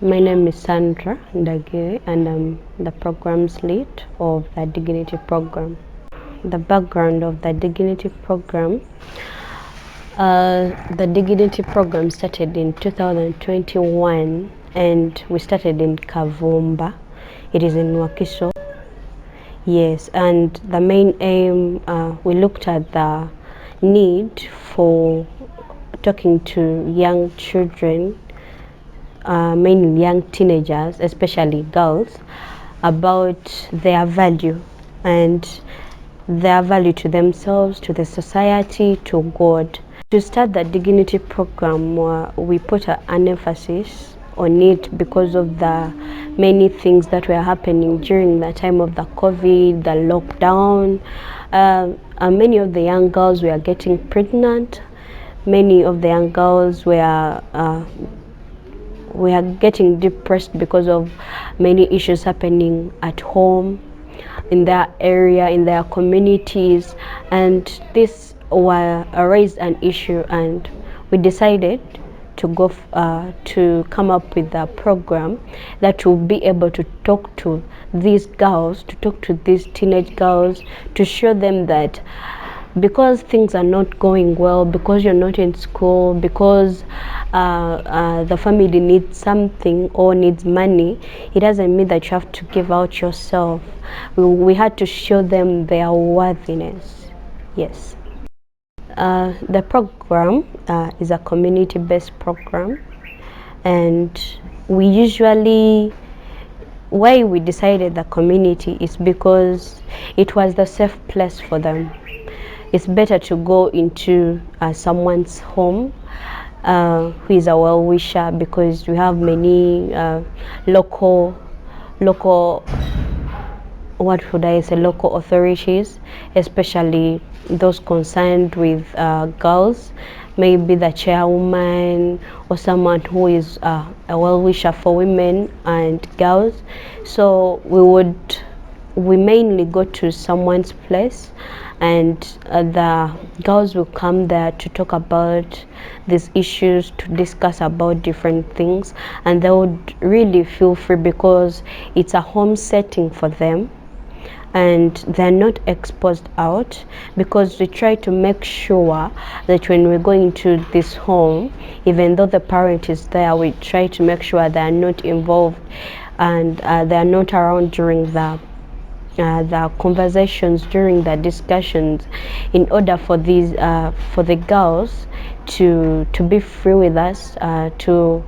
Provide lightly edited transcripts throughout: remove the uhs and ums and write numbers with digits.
My name is Sandra Ndagiri and I'm the programs lead of the Dignity program. The background of the Dignity program. The Dignity program started in 2021 and we started in Kavumba. It is in Wakiso. Yes, and the main aim, we looked at the need for talking to young children, mainly young teenagers, especially girls, about their value and their value to themselves, to the society, to God. To start the Dignity program, we put an emphasis on it because of the many things that were happening during the time of the COVID, the lockdown. Many of the young girls were getting pregnant. Many of the young girls were getting depressed because of many issues happening at home, in their area, in their communities, and this raised an issue, and we decided to go to come up with a program that will be able to talk to these girls, to talk to these teenage girls, to show them that because things are not going well, because you're not in school, because the family needs something or needs money, it doesn't mean that you have to give out yourself. We had to show them their worthiness. Yes. The program is a community-based program, and we usually, why we decided the community is because it was the safe place for them. It's better to go into someone's home who is a well-wisher, because we have many local, what would I say, local authorities, especially those concerned with girls, maybe the chairwoman or someone who is a well-wisher for women and girls. So we mainly go to someone's place, and the girls will come there to talk about these issues, to discuss about different things, and they would really feel free because it's a home setting for them and they're not exposed out, because we try to make sure that when we're going to this home, even though the parent is there, we try to make sure they're not involved and they're not around during the conversations, during the discussions, in order for these for the girls to be free with us, to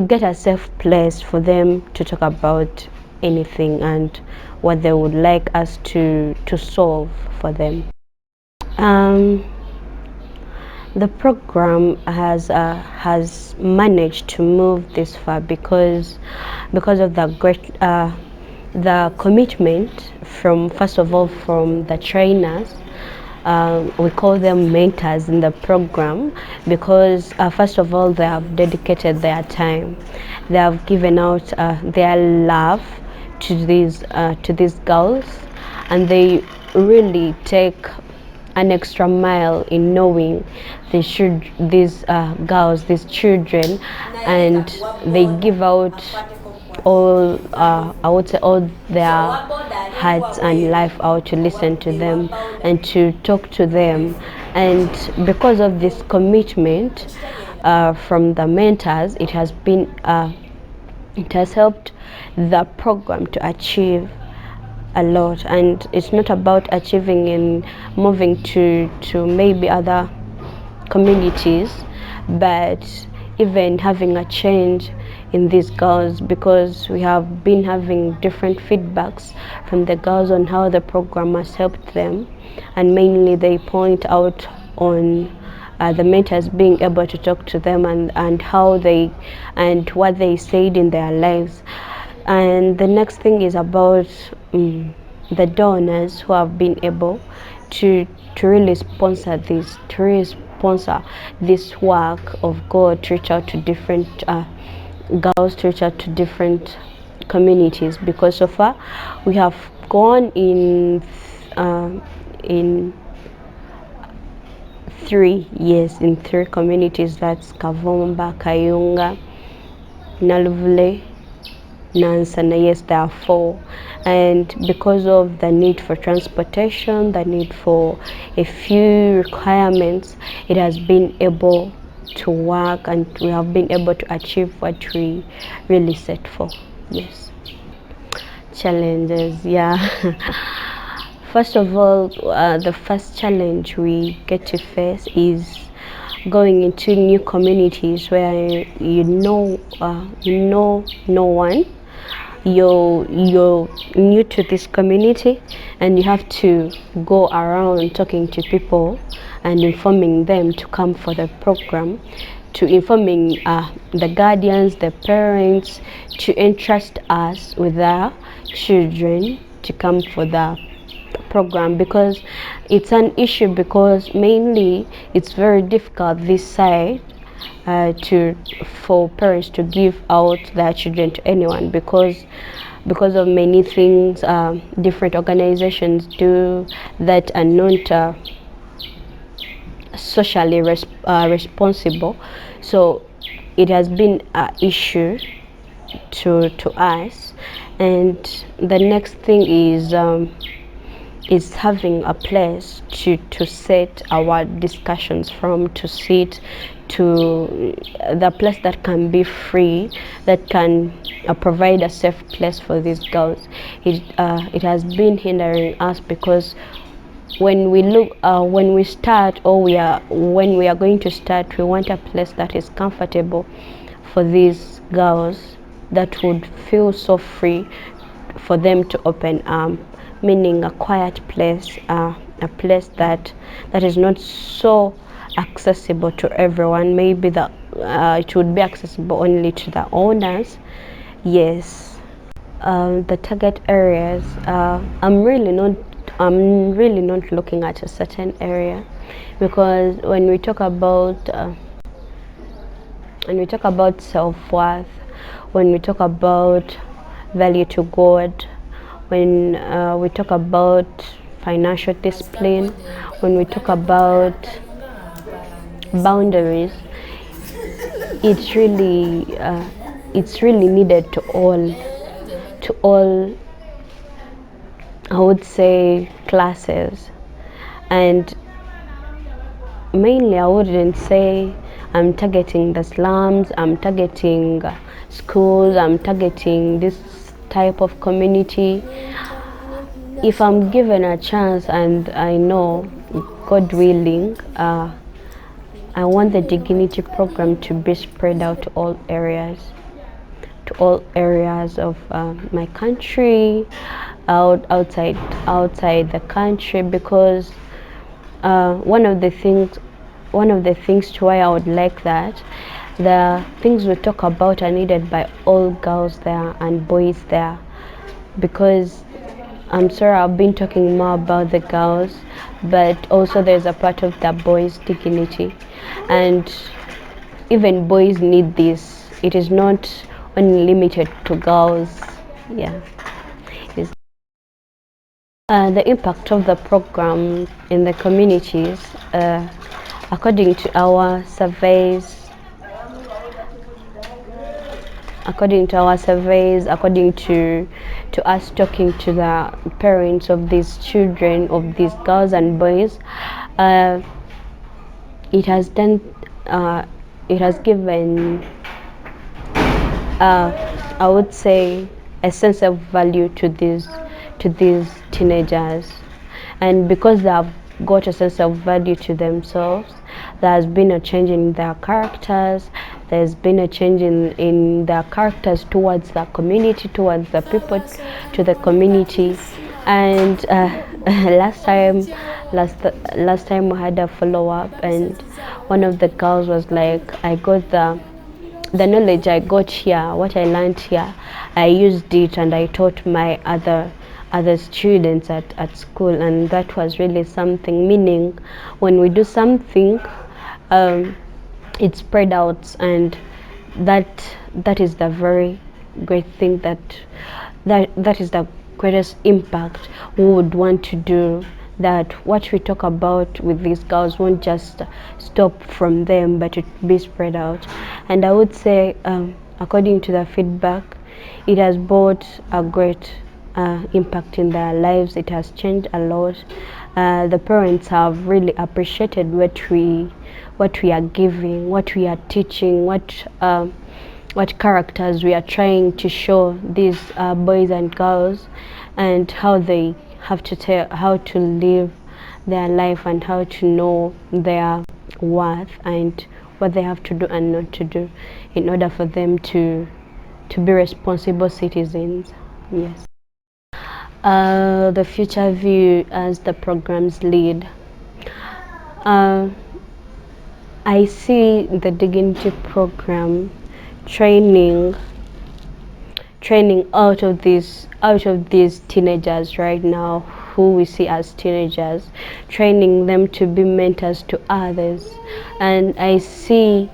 get a safe place for them to talk about anything and what they would like us to solve for them. The program has managed to move this far because of the great the commitment from, first of all, from the trainers. We call them mentors in the program because first of all, they have dedicated their time, they have given out their love to these girls, and they really take an extra mile in knowing these girls, these children, and they give out all, I would say, all their hearts and life out to listen to them and to talk to them. And because of this commitment from the mentors, it has helped the program to achieve a lot. And it's not about achieving in moving to maybe other communities, but even having a change in these girls, because we have been having different feedbacks from the girls on how the program has helped them, and mainly they point out on the mentors being able to talk to them and how they and what they said in their lives. And the next thing is about the donors who have been able to really sponsor this, to really sponsor this work of God, to reach out to different girls, to reach out to different communities, because so far we have gone in 3 years in 3 communities, that's Kavumba, Kayunga, Naluvule, Nansana, yes, there are four. And because of the need for transportation, the need for a few requirements, it has been able to work, and we have been able to achieve what we really set for. Yes. Challenges, yeah. First of all, the first challenge we get to face is going into new communities where you know no one. You're new to this community, and you have to go around talking to people and informing them to come for the program, to informing the guardians, the parents, to entrust us with their children to come for the program, because it's an issue, because mainly it's very difficult this side for parents to give out their children to anyone, because of many things different organizations do that are not socially responsible. So it has been an issue to us. And the next thing is having a place to set our discussions from, to sit, to the place that can be free, that can provide a safe place for these girls. It has been hindering us, because when we start, or when we are going to start, we want a place that is comfortable for these girls, that would feel so free for them to open meaning a quiet place, a place that is not so accessible to everyone. Maybe it would be accessible only to the owners. Yes. The target areas, I'm really not looking at a certain area, because when we talk about self-worth, when we talk about value to God, when we talk about financial discipline, when we talk about boundaries, it's really needed to all, I would say, classes. And mainly, I wouldn't say I'm targeting the slums, I'm targeting schools, I'm targeting this type of community. If I'm given a chance, and I know, God willing, I want the dignity program to be spread out to all areas of my country, outside the country, because one of the things to why I would like that, the things we talk about are needed by all girls there and boys there, because I'm sorry, I've been talking more about the girls, but also there's a part of the boys' dignity, and even boys need this. It is not only limited to girls. Yeah. The impact of the program in the communities, according to our surveys, according to us talking to the parents of these children, of these girls and boys, it has given, I would say, a sense of value to these teenagers, and because they have got a sense of value to themselves, there has been a change in their characters. There's been a change in their characters towards the community, towards the people, to the community. And last time we had a follow-up, and one of the girls was like, I got the knowledge I got here, what I learned here, I used it and I taught my other students at school. And that was really something, meaning when we do something, it spread out, and that is the very great thing, that is the greatest impact we would want to do, that what we talk about with these girls won't just stop from them, but it be spread out. And I would say according to the feedback, it has brought a great impact in their lives. It has changed a lot. The parents have really appreciated what we are giving, what we are teaching, what characters we are trying to show these boys and girls, and how they have to tell how to live their life and how to know their worth and what they have to do and not to do in order for them to be responsible citizens. Yes. The future view as the program's lead. I see the dignity program training out of these teenagers right now, who we see as teenagers, training them to be mentors to others. And I see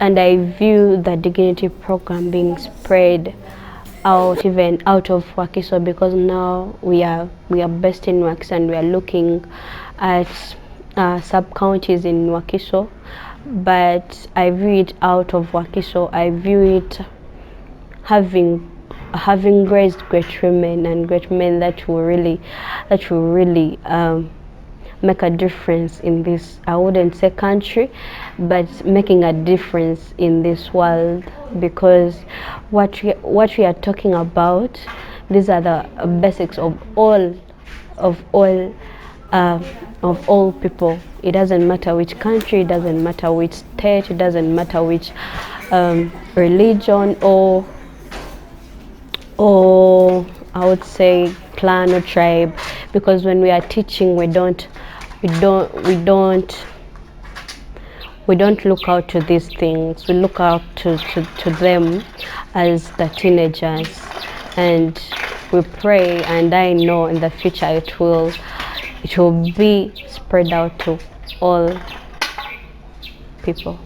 and I view the dignity program being spread out, even out of Wakiso, because now we are based in Wakiso and we are looking at sub-counties in Wakiso, but I view it out of Wakiso. I view it having raised great women and great men that will really make a difference in this, I wouldn't say country, but making a difference in this world. Because what we are talking about, these are the basics of all people. It doesn't matter which country, it doesn't matter which state, it doesn't matter which religion or I would say clan or tribe, because when we are teaching, we don't look out to these things. We look out to them as the teenagers, and we pray, and I know in the future it will be spread out to all people.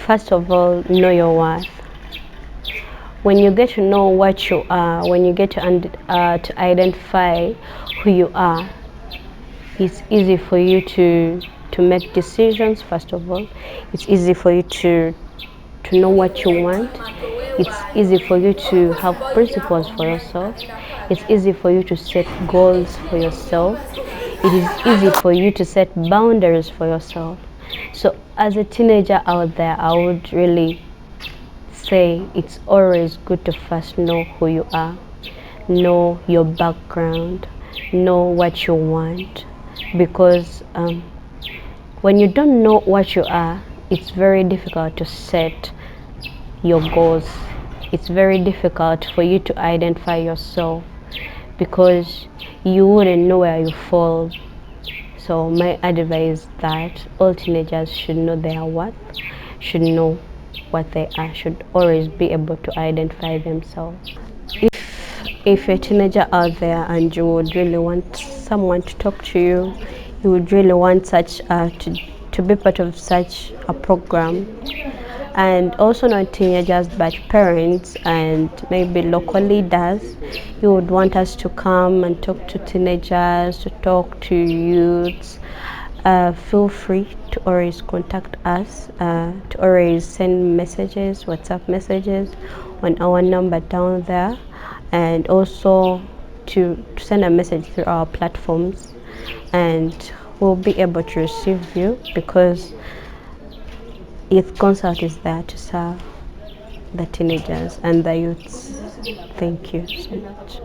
First of all, know your worth. When you get to know what you are, when you get to identify who you are, it's easy for you to make decisions. First of all, it's easy for you to know what you want. It's easy for you to have principles for yourself. It's easy for you to set goals for yourself. It is easy for you to set boundaries for yourself. So as a teenager out there, I would really say it's always good to first know who you are, know your background, know what you want, because when you don't know what you are, it's very difficult to set your goals. It's very difficult for you to identify yourself, because you wouldn't know where you fall. So my advice is that all teenagers should know their worth, should know what they are, should always be able to identify themselves. If you're a teenager out there and you would really want someone to talk to you, you would really want such to be part of such a program, and also not teenagers but parents and maybe local leaders, you would want us to come and talk to teenagers, to talk to youths, feel free to always contact us, to always send messages, WhatsApp messages on our number down there, and also to send a message through our platforms, and we'll be able to receive you, because Youthconsult is there to serve the teenagers and the youths. Thank you so much.